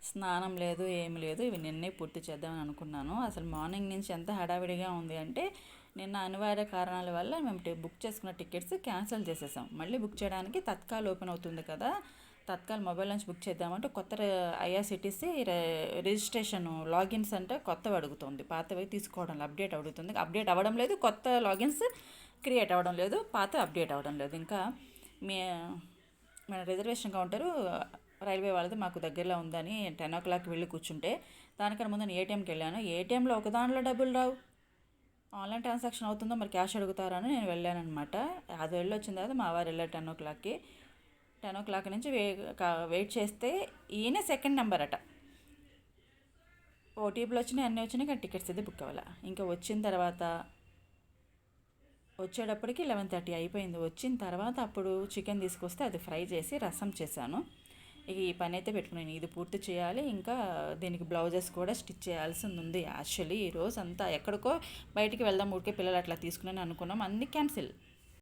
స్నానం లేదు, ఏమి లేదు. ఇవి నిన్నే పూర్తి చేద్దామని అనుకున్నాను. అసలు మార్నింగ్ నుంచి ఎంత హడావిడిగా ఉంది అంటే, నిన్న అనివార్య కారణాల వల్ల మేము బుక్ చేసుకున్న టికెట్స్ క్యాన్సిల్ చేసేసాం. మళ్ళీ బుక్ చేయడానికి తత్కాల్ ఓపెన్ అవుతుంది కదా, తత్కాల్ మొబైల్ నుంచి బుక్ చేద్దామంటే కొత్త ఐఆర్సిటీసీ రిజిస్ట్రేషన్ లాగిన్స్ అంటే కొత్తవి అడుగుతుంది, పాతవి తీసుకోవడం అప్డేట్ అడుగుతుంది. అప్డేట్ అవ్వడం లేదు, కొత్త లాగిన్స్ క్రియేట్ అవ్వడం లేదు, పాత అప్డేట్ అవ్వడం లేదు. ఇంకా మీ మన రిజర్వేషన్ కౌంటరు రైల్వే వాళ్ళది మాకు దగ్గరలో ఉందని 10 o'clock వెళ్ళి కూర్చుంటే, దానికన్నా ముందు నేను ఏటీఎంకి వెళ్ళాను. ఏటీఎంలో ఒక దాంట్లో డబ్బులు రావు, ఆన్లైన్ ట్రాన్సాక్షన్ అవుతుందో మరి క్యాష్ అడుగుతారని నేను వెళ్ళానమాట. అది వెళ్ళొచ్చిన తర్వాత మా వారు వెళ్ళారు 10 o'clockకి. 10 o'clock నుంచి వెయిట్ చేస్తే ఈయన సెకండ్ నెంబర్ అట. ఓటీపీలు వచ్చినాయి, అన్నీ వచ్చినాయి, కానీ టికెట్స్ అయితే బుక్ అవ్వాలి. ఇంకా వచ్చిన తర్వాత వచ్చేటప్పటికి 11:30 అయిపోయింది. వచ్చిన తర్వాత అప్పుడు చికెన్ తీసుకొస్తే అది ఫ్రై చేసి రసం చేశాను. ఇక ఈ పని అయితే పెట్టుకున్నాను, ఇది పూర్తి చేయాలి. ఇంకా దీనికి బ్లౌజెస్ కూడా స్టిచ్ చేయాల్సింది ఉంది. యాక్చువల్లీ ఈరోజు అంతా ఎక్కడికో బయటికి వెళ్దాం, ఊరికే పిల్లలు అట్లా తీసుకుని అనుకున్నాం, అన్నీ క్యాన్సిల్.